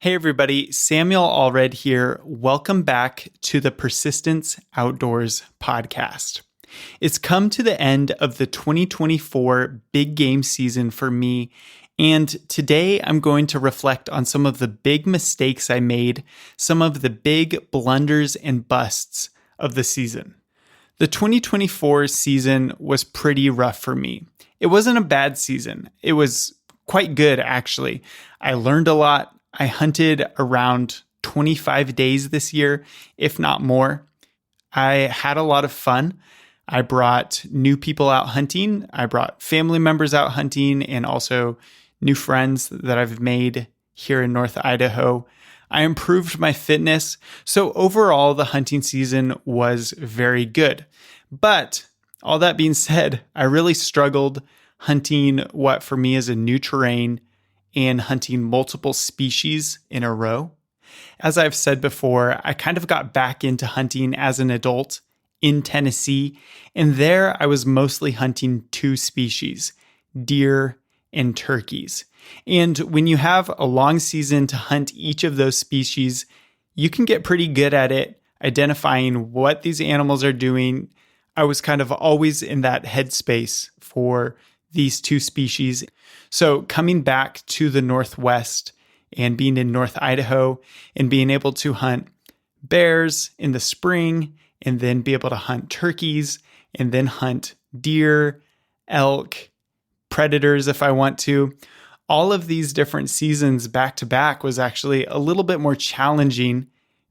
Hey everybody, Samuel Allred here. Welcome back to the Persistence Outdoors podcast. It's come to the end of the 2024 big game season for me, and today I'm going to reflect on some of the big mistakes I made, some of the big blunders and busts of the season. The 2024 season was pretty rough for me. It wasn't a bad season. It was quite good, actually. I learned a lot. I hunted around 25 days this year, if not more. I had a lot of fun. I brought new people out hunting. I brought family members out hunting and also new friends that I've made here in North Idaho. I improved my fitness. So overall, the hunting season was very good. But all that being said, I really struggled hunting what for me is a new terrain and hunting multiple species in a row. As I've said before, I kind of got back into hunting as an adult in Tennessee, and there I was mostly hunting two species, deer and turkeys. And when you have a long season to hunt each of those species, you can get pretty good at it, identifying what these animals are doing. I was kind of always in that headspace for these two species. So coming back to the Northwest and being in North Idaho and being able to hunt bears in the spring and then be able to hunt turkeys and then hunt deer, elk, predators if I want to. All of these different seasons back to back was actually a little bit more challenging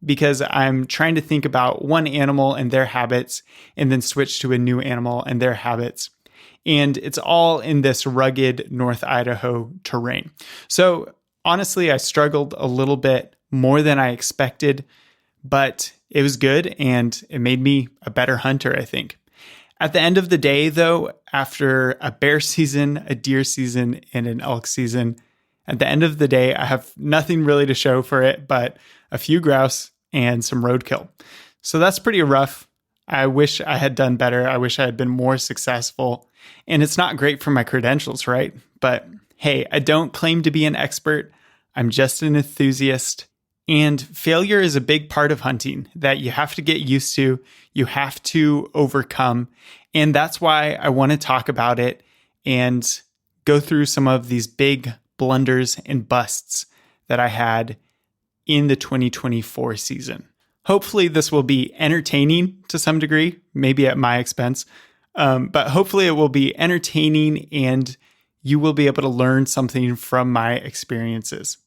because I'm trying to think about one animal and their habits and then switch to a new animal and their habits. And it's all in this rugged North Idaho terrain. So honestly, I struggled a little bit more than I expected, but it was good and it made me a better hunter, I think. At the end of the day, though, after a bear season, a deer season, and an elk season, at the end of the day, I have nothing really to show for it but a few grouse and some roadkill. So that's pretty rough. I wish I had done better. I wish I had been more successful. And it's not great for my credentials, right? But hey, I don't claim to be an expert. I'm just an enthusiast. And failure is a big part of hunting that you have to get used to. You have to overcome. And that's why I want to talk about it and go through some of these big blunders and busts that I had in the 2024 season. Hopefully this will be entertaining to some degree, maybe at my expense, but hopefully it will be entertaining and you will be able to learn something from my experiences.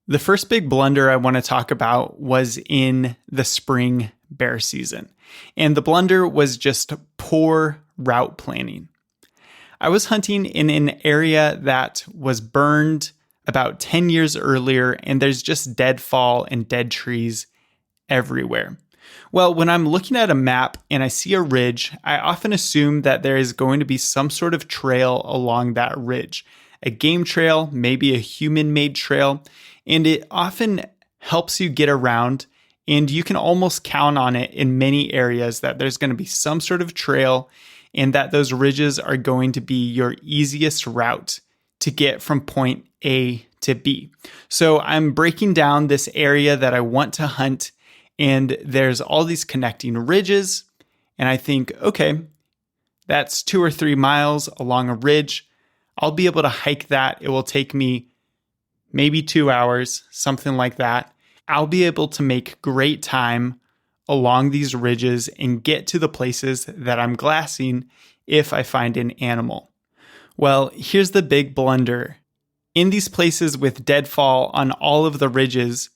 The first big blunder I want to talk about was in the spring bear season, and the blunder was just poor route planning. I was hunting in an area that was burned about 10 years earlier, and there's just deadfall and dead trees everywhere. Well, when I'm looking at a map and I see a ridge, I often assume that there is going to be some sort of trail along that ridge, a game trail, maybe a human-made trail, and it often helps you get around, and you can almost count on it in many areas that there's going to be some sort of trail and that those ridges are going to be your easiest route to get from point A to B. So I'm breaking down this area that I want to hunt, and there's all these connecting ridges. And I think, okay, that's 2 or 3 miles along a ridge. I'll be able to hike that. It will take me maybe 2 hours, something like that. I'll be able to make great time along these ridges and get to the places that I'm glassing if I find an animal. Well, here's the big blunder. In these places with deadfall on all of the ridges,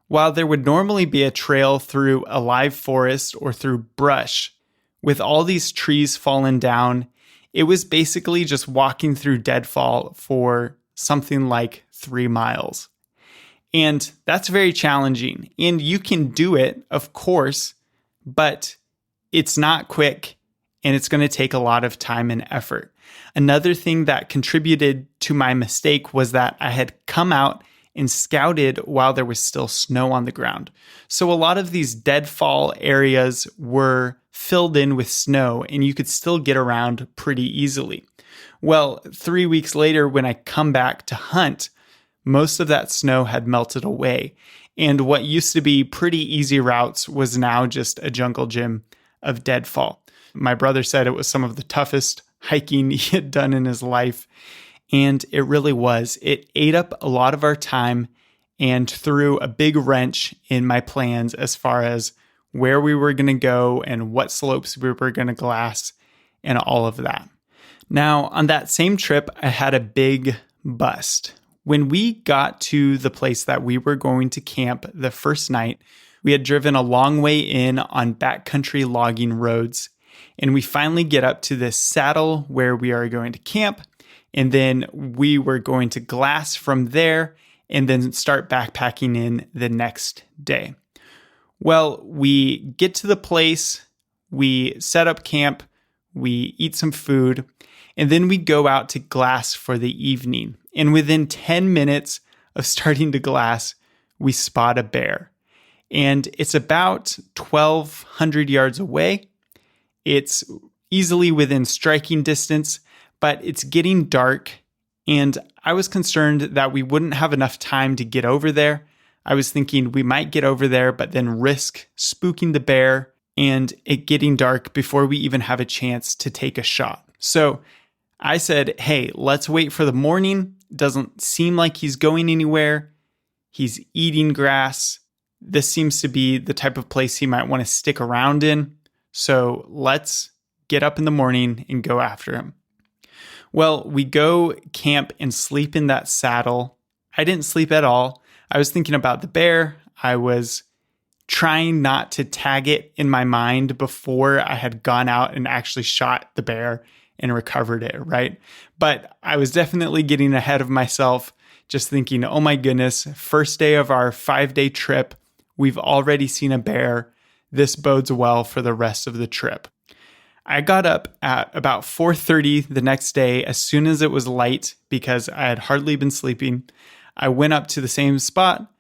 while there would normally be a trail through a live forest or through brush, with all these trees fallen down, it was basically just walking through deadfall for something like 3 miles. And that's very challenging. And you can do it, of course, but it's not quick and it's going to take a lot of time and effort. Another thing that contributed to my mistake was that I had come out and scouted while there was still snow on the ground. So a lot of these deadfall areas were filled in with snow and you could still get around pretty easily. Well, 3 weeks later, when I come back to hunt, most of that snow had melted away, and what used to be pretty easy routes was now just a jungle gym of deadfall. My brother said it was some of the toughest hiking he had done in his life, and it really was. It ate up a lot of our time and threw a big wrench in my plans as far as where we were going to go and what slopes we were going to glass and all of that. Now, on that same trip, I had a big bust. When we got to the place that we were going to camp the first night, we had driven a long way in on backcountry logging roads, and we finally get up to this saddle where we are going to camp, and then we were going to glass from there and then start backpacking in the next day. Well, we get to the place, we set up camp, we eat some food, and then we go out to glass for the evening. And within 10 minutes of starting to glass, we spot a bear. And it's about 1,200 yards away. It's easily within striking distance, but it's getting dark. And I was concerned that we wouldn't have enough time to get over there. I was thinking we might get over there, but then risk spooking the bear and it getting dark before we even have a chance to take a shot. So I said, hey, let's wait for the morning. Doesn't seem like he's going anywhere. He's eating grass. This seems to be the type of place he might want to stick around in. So let's get up in the morning and go after him. Well, we go camp and sleep in that saddle. I didn't sleep at all. I was thinking about the bear. I was trying not to tag it in my mind before I had gone out and actually shot the bear and recovered it, right? But I was definitely getting ahead of myself, just thinking, oh my goodness, first day of our 5-day trip, we've already seen a bear. This bodes well for the rest of the trip. I got up at about 4:30 the next day as soon as it was light because I had hardly been sleeping. I went up to the same spot,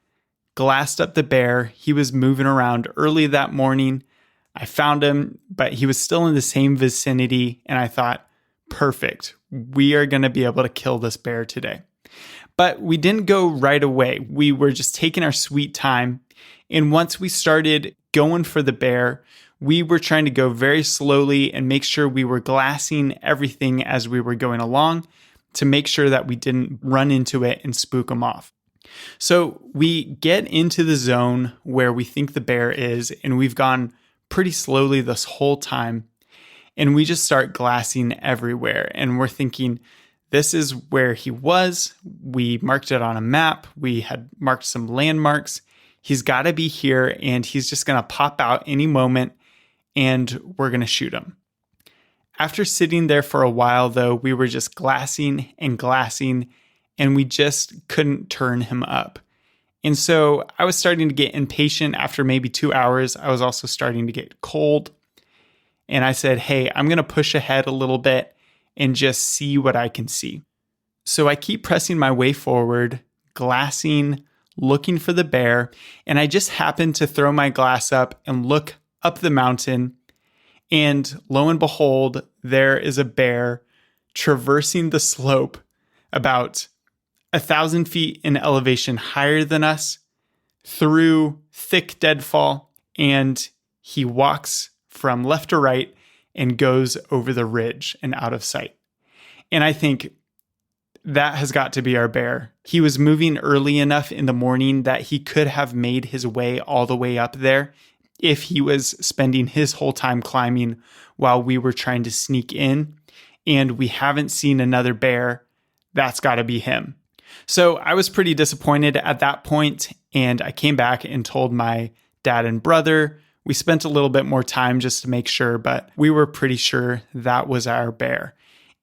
glassed up the bear. He was moving around early that morning. I found him, but he was still in the same vicinity, and I thought, perfect. We are going to be able to kill this bear today. But we didn't go right away. We were just taking our sweet time. And once we started going for the bear, we were trying to go very slowly and make sure we were glassing everything as we were going along to make sure that we didn't run into it and spook him off. So we get into the zone where we think the bear is, and we've gone pretty slowly this whole time. And we just start glassing everywhere. And we're thinking, this is where he was. We marked it on a map. We had marked some landmarks. He's got to be here, and he's just going to pop out any moment, and we're going to shoot him. After sitting there for a while, though, we were just glassing, and we just couldn't turn him up. And so I was starting to get impatient after maybe 2 hours. I was also starting to get cold. And I said, hey, I'm going to push ahead a little bit and just see what I can see. So I keep pressing my way forward, glassing, looking for the bear. And I just happened to throw my glass up and look up the mountain. And lo and behold, there is a bear traversing the slope about 1,000 feet in elevation higher than us through thick deadfall. And he walks from left to right and goes over the ridge and out of sight. And I think that has got to be our bear. He was moving early enough in the morning that he could have made his way all the way up there if he was spending his whole time climbing while we were trying to sneak in. And we haven't seen another bear. That's got to be him. So I was pretty disappointed at that point, and I came back and told my dad and brother. We spent a little bit more time just to make sure, but we were pretty sure that was our bear.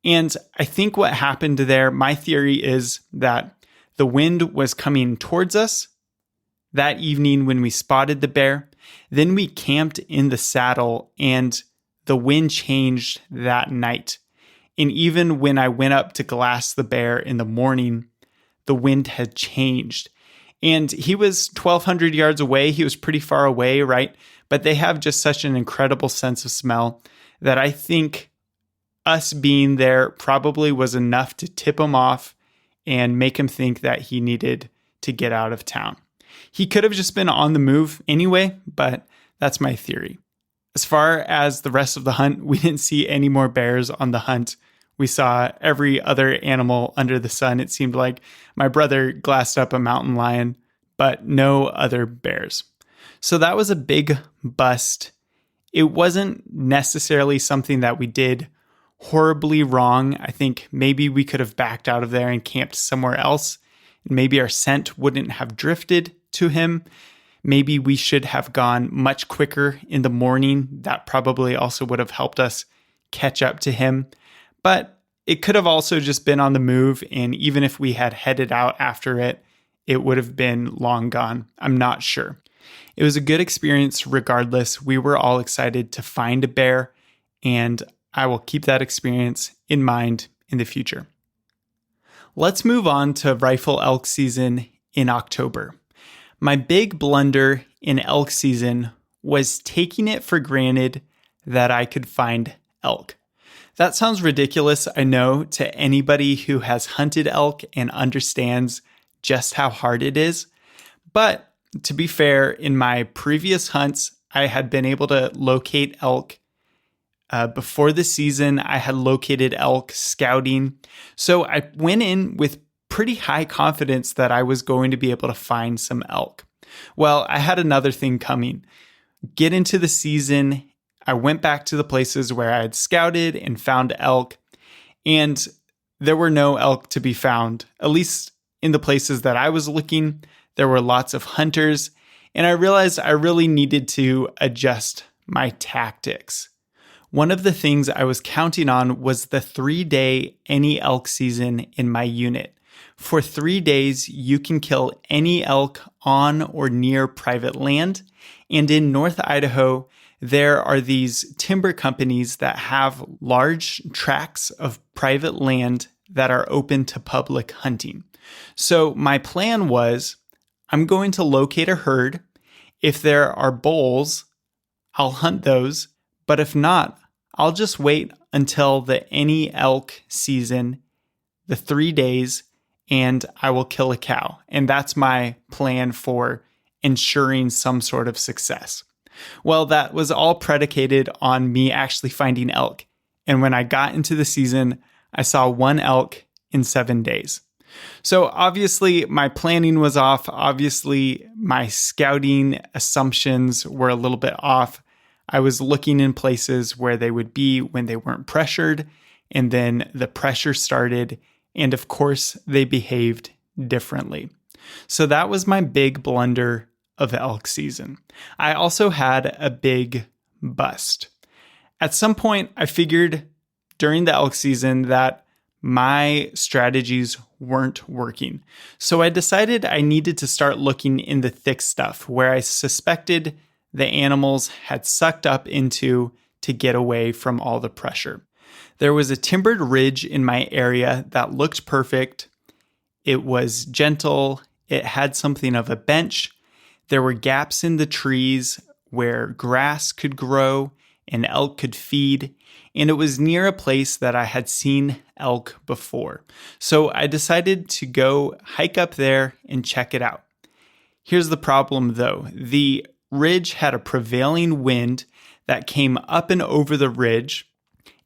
And I think what happened there, my theory is that the wind was coming towards us that evening when we spotted the bear. Then we camped in the saddle and the wind changed that night. And even when I went up to glass the bear in the morning, the wind had changed. And he was 1,200 yards away. He was pretty far away, right? But they have just such an incredible sense of smell that I think us being there probably was enough to tip them off and make him think that he needed to get out of town. He could have just been on the move anyway, but that's my theory. As far as the rest of the hunt, we didn't see any more bears on the hunt. We saw every other animal under the sun. It seemed like my brother glassed up a mountain lion, but no other bears. So that was a big bust. It wasn't necessarily something that we did horribly wrong. I think maybe we could have backed out of there and camped somewhere else. Maybe our scent wouldn't have drifted to him. Maybe we should have gone much quicker in the morning. That probably also would have helped us catch up to him. But it could have also just been on the move, and even if we had headed out after it, it would have been long gone. I'm not sure. It was a good experience regardless. We were all excited to find a bear, and I will keep that experience in mind in the future. Let's move on to rifle elk season in October. My big blunder in elk season was taking it for granted that I could find elk. That sounds ridiculous, I know, to anybody who has hunted elk and understands just how hard it is. But to be fair, in my previous hunts, I had been able to locate elk. Before the season, I had located elk scouting. So I went in with pretty high confidence that I was going to be able to find some elk. Well, I had another thing coming. Get into the season, I went back to the places where I had scouted and found elk, and there were no elk to be found. At least in the places that I was looking, there were lots of hunters, and I realized I really needed to adjust my tactics. One of the things I was counting on was the 3-day any elk season in my unit. For 3 days, you can kill any elk on or near private land. And in North Idaho, there are these timber companies that have large tracts of private land that are open to public hunting. So my plan was, I'm going to locate a herd. If there are bulls, I'll hunt those. But if not, I'll just wait until the any elk season, the 3 days, and I will kill a cow. And that's my plan for ensuring some sort of success. Well, that was all predicated on me actually finding elk. And when I got into the season, I saw 1 elk in 7 days. So obviously my planning was off. Obviously my scouting assumptions were a little bit off. I was looking in places where they would be when they weren't pressured. And then the pressure started. And of course, they behaved differently. So that was my big blunder of elk season. I also had a big bust. At some point, I figured during the elk season that my strategies weren't working. So I decided I needed to start looking in the thick stuff where I suspected the animals had sucked up into to get away from all the pressure. There was a timbered ridge in my area that looked perfect. It was gentle. It had something of a bench. There were gaps in the trees where grass could grow and elk could feed. And it was near a place that I had seen elk before. So I decided to go hike up there and check it out. Here's the problem though. The ridge had a prevailing wind that came up and over the ridge.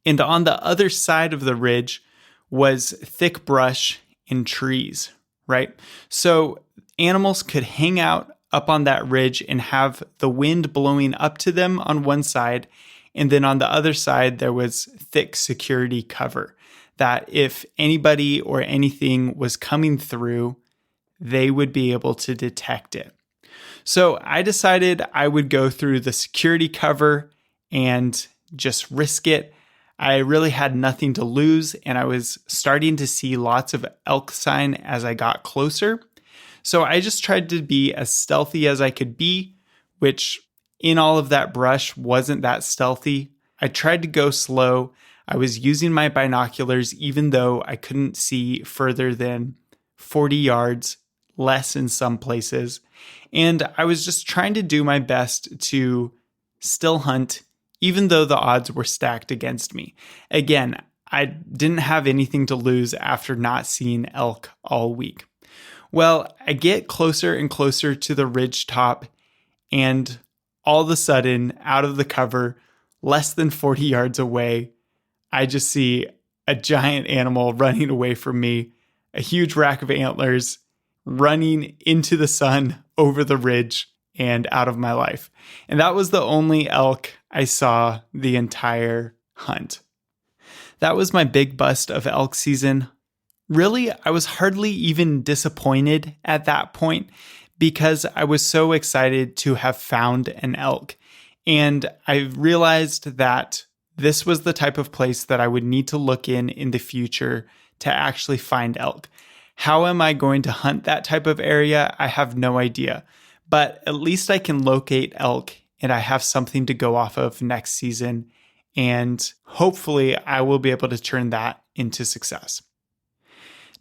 And on the other side of the ridge was thick brush and trees, right? So animals could hang out up on that ridge and have the wind blowing up to them on one side. And then on the other side, there was thick security cover that if anybody or anything was coming through, they would be able to detect it. So I decided I would go through the security cover and just risk it. I really had nothing to lose, and I was starting to see lots of elk sign as I got closer. So I just tried to be as stealthy as I could be, which in all of that brush wasn't that stealthy. I tried to go slow. I was using my binoculars even though I couldn't see further than 40 yards, less in some places. And I was just trying to do my best to still hunt even though the odds were stacked against me. Again, I didn't have anything to lose after not seeing elk all week. Well, I get closer and closer to the ridge top, and all of a sudden, out of the cover, less than 40 yards away, I just see a giant animal running away from me, a huge rack of antlers running into the sun over the ridge and out of my life. And that was the only elk I saw the entire hunt. That was my big bust of elk season. Really, I was hardly even disappointed at that point because I was so excited to have found an elk. And I realized that this was the type of place that I would need to look in the future to actually find elk. How am I going to hunt that type of area? I have no idea. But at least I can locate elk and I have something to go off of next season. And hopefully I will be able to turn that into success.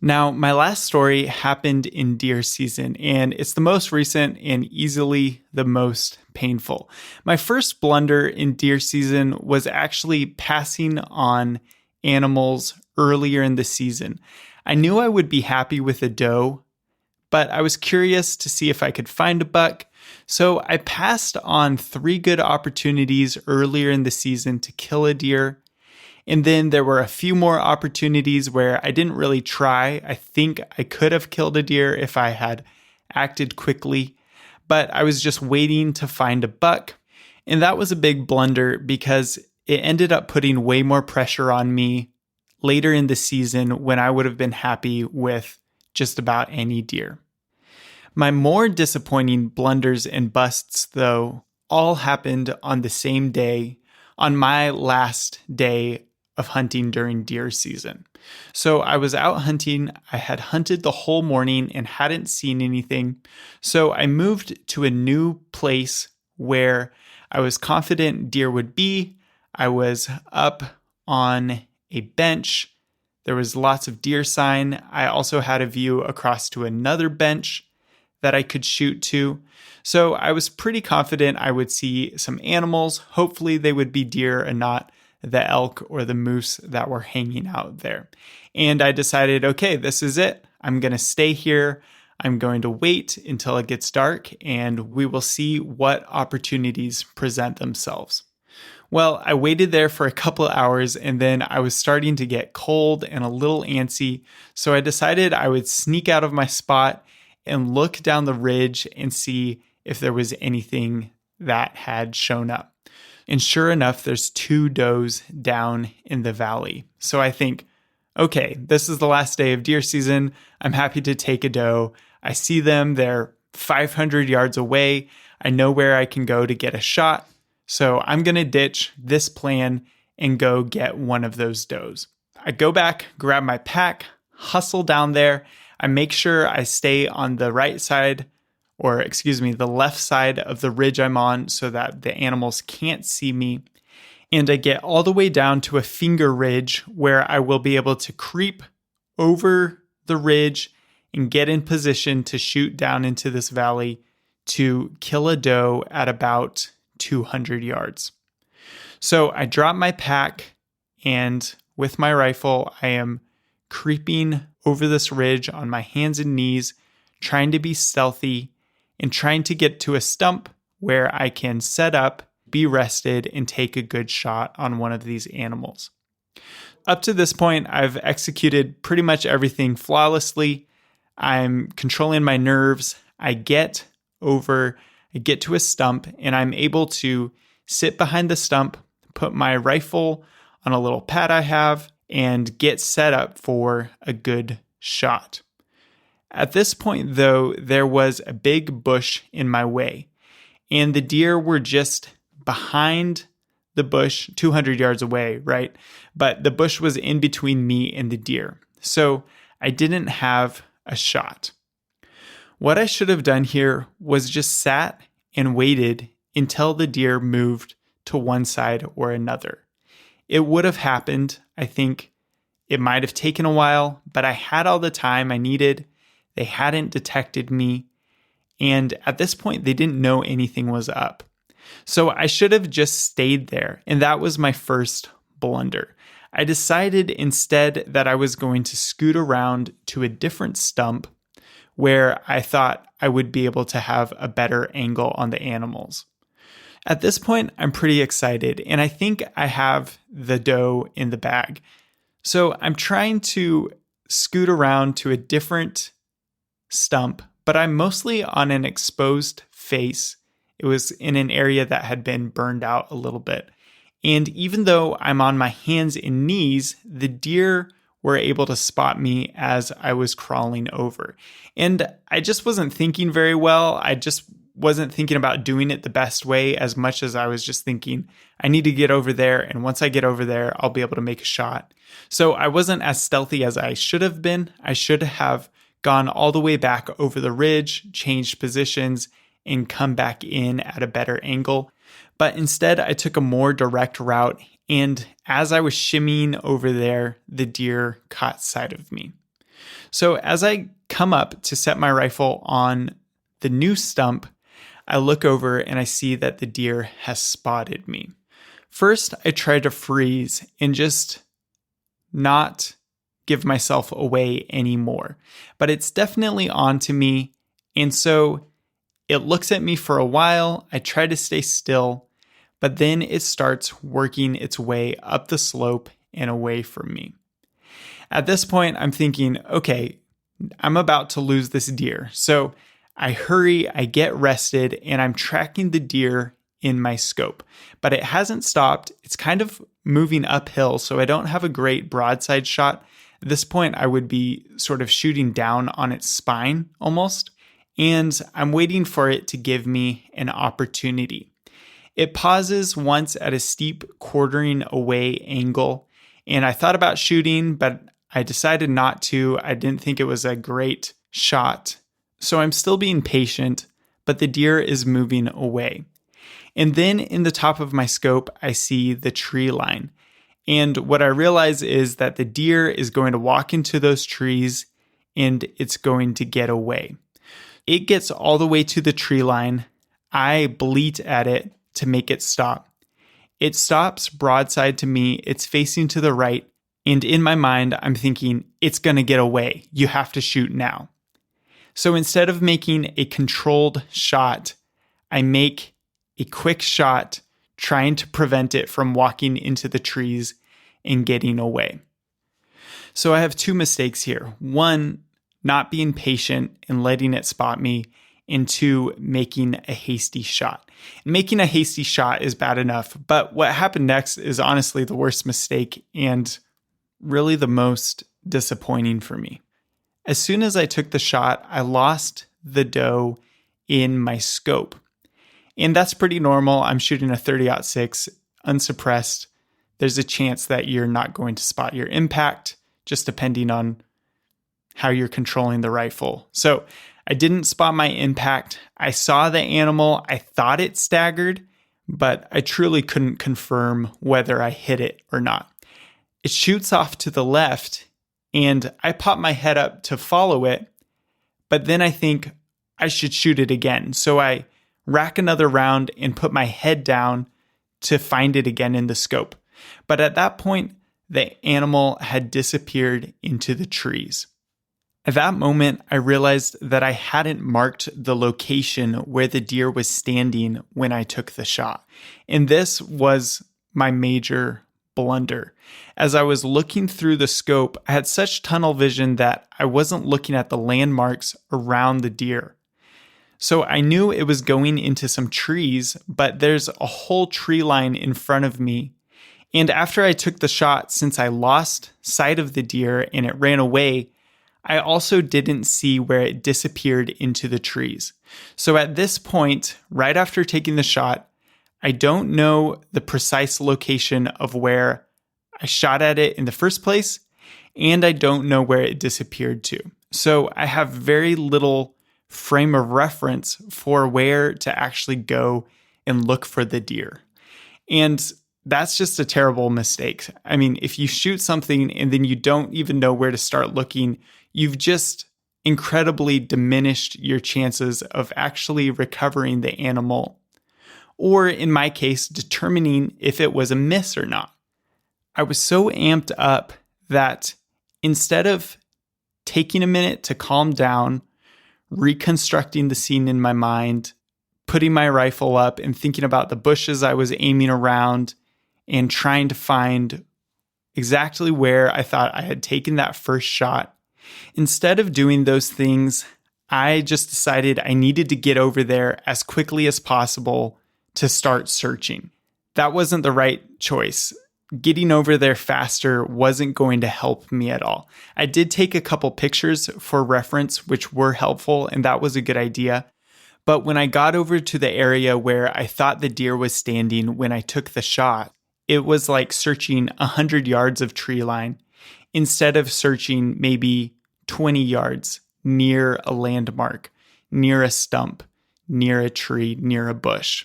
Now, my last story happened in deer season, and it's the most recent and easily the most painful. My first blunder in deer season was actually passing on animals earlier in the season. I knew I would be happy with a doe, but I was curious to see if I could find a buck. So I passed on 3 good opportunities earlier in the season to kill a deer. And then there were a few more opportunities where I didn't really try. I think I could have killed a deer if I had acted quickly, but I was just waiting to find a buck. And that was a big blunder because it ended up putting way more pressure on me later in the season when I would have been happy with just about any deer. My more disappointing blunders and busts, though, all happened on the same day, on my last day of hunting during deer season. So I was out hunting. I had hunted the whole morning and hadn't seen anything. So I moved to a new place where I was confident deer would be. I was up on a bench. There was lots of deer sign. I also had a view across to another bench that I could shoot to. So I was pretty confident I would see some animals. Hopefully they would be deer and not the elk or the moose that were hanging out there. And I decided, okay, this is it. I'm going to stay here. I'm going to wait until it gets dark and we will see what opportunities present themselves. Well, I waited there for a couple of hours and then I was starting to get cold and a little antsy. So I decided I would sneak out of my spot and look down the ridge and see if there was anything that had shown up. And sure enough, there's 2 does down in the valley. So I think, okay, this is the last day of deer season. I'm happy to take a doe. I see them. They're 500 yards away. I know where I can go to get a shot. So I'm going to ditch this plan and go get one of those does. I go back, grab my pack, hustle down there. I make sure I stay on the right side, the left side of the ridge I'm on so that the animals can't see me. And I get all the way down to a finger ridge where I will be able to creep over the ridge and get in position to shoot down into this valley to kill a doe at about 200 yards. So I drop my pack and with my rifle, I am creeping over this ridge on my hands and knees, trying to be stealthy and trying to get to a stump where I can set up, be rested, and take a good shot on one of these animals. Up to this point, I've executed pretty much everything flawlessly. I'm controlling my nerves. I get to a stump, and I'm able to sit behind the stump, put my rifle on a little pad I have, and get set up for a good shot. At this point, though, there was a big bush in my way, and the deer were just behind the bush, 200 yards away, right? But the bush was in between me and the deer, so I didn't have a shot. What I should have done here was just sat and waited until the deer moved to one side or another. It would have happened. I think it might have taken a while, but I had all the time I needed. They hadn't detected me. And at this point, they didn't know anything was up. So I should have just stayed there. And that was my first blunder. I decided instead that I was going to scoot around to a different stump where I thought I would be able to have a better angle on the animals. At this point, I'm pretty excited, and I think I have the doe in the bag. So I'm trying to scoot around to a different stump, but I'm mostly on an exposed face. It was in an area that had been burned out a little bit. And even though I'm on my hands and knees, the deer were able to spot me as I was crawling over. And I just wasn't thinking very well. I just wasn't thinking about doing it the best way as much as I was just thinking, I need to get over there. And once I get over there, I'll be able to make a shot. So I wasn't as stealthy as I should have been. I should have gone all the way back over the ridge, changed positions, and come back in at a better angle. But instead, I took a more direct route, and as I was shimmying over there, the deer caught sight of me. So as I come up to set my rifle on the new stump, I look over and I see that the deer has spotted me. First, I try to freeze and just not give myself away anymore, but it's definitely on to me, and so it looks at me for a while. I try to stay still, but then it starts working its way up the slope and away from me. At this point, I'm thinking, okay, I'm about to lose this deer. So I hurry, I get rested, and I'm tracking the deer in my scope. But it hasn't stopped. It's kind of moving uphill, so I don't have a great broadside shot. At this point, I would be sort of shooting down on its spine almost. And I'm waiting for it to give me an opportunity. It pauses once at a steep quartering away angle, and I thought about shooting, but I decided not to. I didn't think it was a great shot. So I'm still being patient, but the deer is moving away. And then in the top of my scope, I see the tree line. And what I realize is that the deer is going to walk into those trees and it's going to get away. It gets all the way to the tree line. I bleat at it to make it stop. It stops broadside to me. It's facing to the right. And in my mind, I'm thinking, it's going to get away. You have to shoot now. So instead of making a controlled shot, I make a quick shot trying to prevent it from walking into the trees and getting away. So I have two mistakes here. One, not being patient and letting it spot me, and two, making a hasty shot. Making a hasty shot is bad enough, but what happened next is honestly the worst mistake and really the most disappointing for me. As soon as I took the shot, I lost the doe in my scope. And that's pretty normal. I'm shooting a 30-06 unsuppressed. There's a chance that you're not going to spot your impact, just depending on how you're controlling the rifle. So I didn't spot my impact. I saw the animal. I thought it staggered, but I truly couldn't confirm whether I hit it or not. It shoots off to the left, and I pop my head up to follow it, but then I think I should shoot it again. So I rack another round and put my head down to find it again in the scope. But at that point, the animal had disappeared into the trees. At that moment, I realized that I hadn't marked the location where the deer was standing when I took the shot. And this was my major blunder. As I was looking through the scope, I had such tunnel vision that I wasn't looking at the landmarks around the deer. So I knew it was going into some trees, but there's a whole tree line in front of me. And after I took the shot, since I lost sight of the deer and it ran away, I also didn't see where it disappeared into the trees. So at this point, right after taking the shot, I don't know the precise location of where I shot at it in the first place, and I don't know where it disappeared to. So I have very little frame of reference for where to actually go and look for the deer. And that's just a terrible mistake. I mean, if you shoot something and then you don't even know where to start looking, you've just incredibly diminished your chances of actually recovering the animal, or in my case, determining if it was a miss or not. I was so amped up that instead of taking a minute to calm down, reconstructing the scene in my mind, putting my rifle up and thinking about the bushes I was aiming around and trying to find exactly where I thought I had taken that first shot, instead of doing those things, I just decided I needed to get over there as quickly as possible to start searching. That wasn't the right choice. Getting over there faster wasn't going to help me at all. I did take a couple pictures for reference, which were helpful, and that was a good idea. But when I got over to the area where I thought the deer was standing when I took the shot, it was like searching 100 yards of tree line instead of searching maybe 20 yards near a landmark, near a stump, near a tree, near a bush.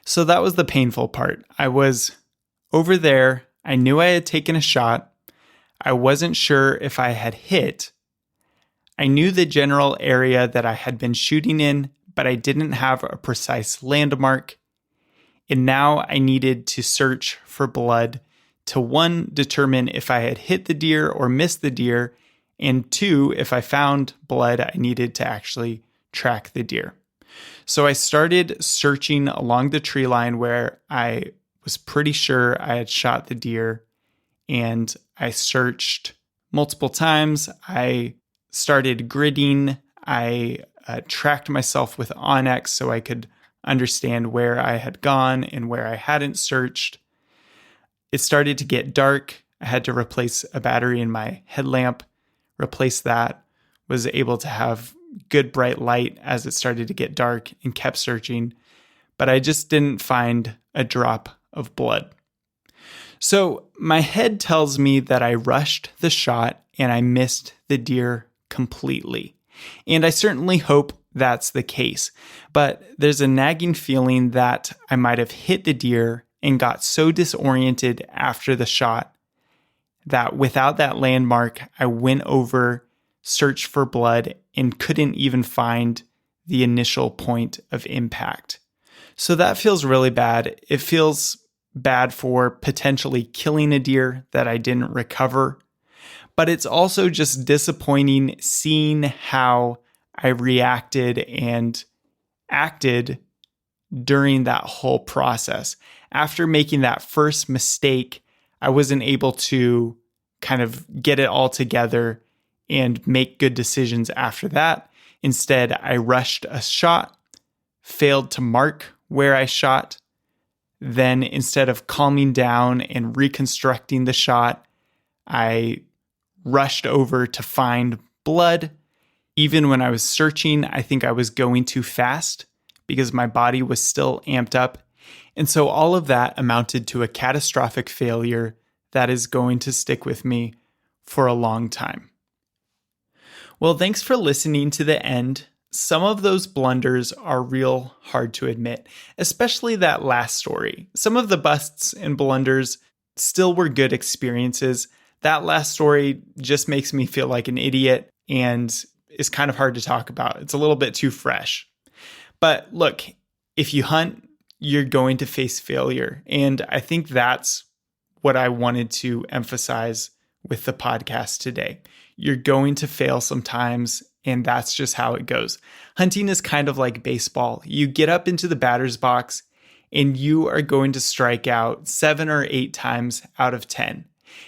So that was the painful part. I was over there. I knew I had taken a shot. I wasn't sure if I had hit. I knew the general area that I had been shooting in, but I didn't have a precise landmark. And now I needed to search for blood to, one, determine if I had hit the deer or missed the deer, and two, if I found blood, I needed to actually track the deer. So I started searching along the tree line where I was pretty sure I had shot the deer, and I searched multiple times. I started gridding. I tracked myself with Onyx so I could understand where I had gone and where I hadn't searched. It started to get dark. I had to replace a battery in my headlamp, replace that, was able to have good bright light as it started to get dark, and kept searching, but I just didn't find a drop of blood. So my head tells me that I rushed the shot and I missed the deer completely. And I certainly hope that's the case, but there's a nagging feeling that I might have hit the deer and got so disoriented after the shot that without that landmark, I went over, searched for blood, and couldn't even find the initial point of impact. So that feels really bad. It feels bad for potentially killing a deer that I didn't recover, but it's also just disappointing seeing how I reacted and acted during that whole process. After making that first mistake, I wasn't able to kind of get it all together and make good decisions after that. Instead, I rushed a shot, failed to mark where I shot. Then instead of calming down and reconstructing the shot, I rushed over to find blood. Even when I was searching, I think I was going too fast because my body was still amped up. And so all of that amounted to a catastrophic failure that is going to stick with me for a long time. Well, thanks for listening to the end. Some of those blunders are real hard to admit, especially that last story. Some of the busts and blunders still were good experiences. That last story just makes me feel like an idiot and is kind of hard to talk about. It's a little bit too fresh. But look, if you hunt, you're going to face failure. And I think that's what I wanted to emphasize with the podcast today. You're going to fail sometimes, and that's just how it goes. Hunting is kind of like baseball. You get up into the batter's box, and you are going to strike out 7 or 8 times out of 10.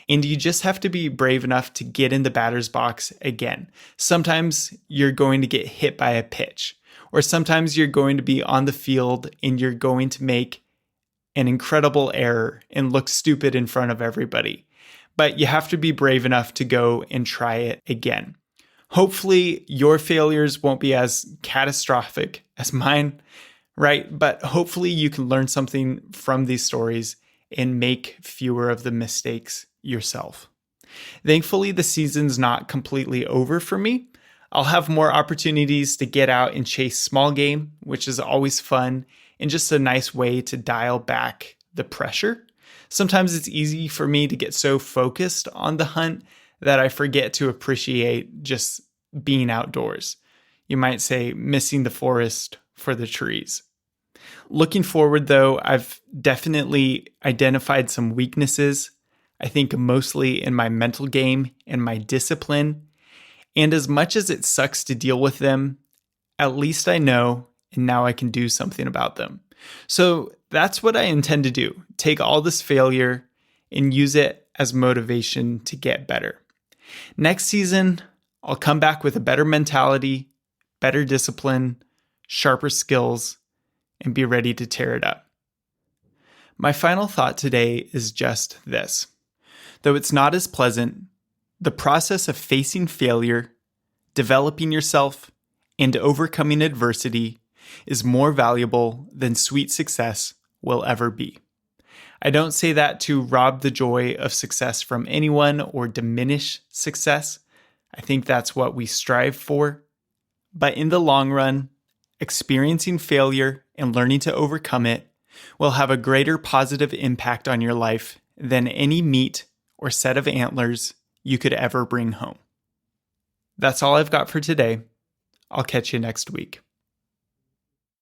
And you just have to be brave enough to get in the batter's box again. Sometimes you're going to get hit by a pitch, or sometimes you're going to be on the field and you're going to make an incredible error and look stupid in front of everybody. But you have to be brave enough to go and try it again. Hopefully your failures won't be as catastrophic as mine, right? But hopefully you can learn something from these stories and make fewer of the mistakes yourself. Thankfully, the season's not completely over for me. I'll have more opportunities to get out and chase small game, which is always fun and just a nice way to dial back the pressure. Sometimes it's easy for me to get so focused on the hunt that I forget to appreciate just being outdoors. You might say missing the forest for the trees. Looking forward, though, I've definitely identified some weaknesses. I think mostly in my mental game and my discipline. And as much as it sucks to deal with them, at least I know, and now I can do something about them. So that's what I intend to do. Take all this failure and use it as motivation to get better. Next season, I'll come back with a better mentality, better discipline, sharper skills, and be ready to tear it up. My final thought today is just this. Though it's not as pleasant, the process of facing failure, developing yourself, and overcoming adversity is more valuable than sweet success will ever be. I don't say that to rob the joy of success from anyone or diminish success. I think that's what we strive for. But in the long run, experiencing failure and learning to overcome it will have a greater positive impact on your life than any meat or set of antlers you could ever bring home. That's all I've got for today. I'll catch you next week.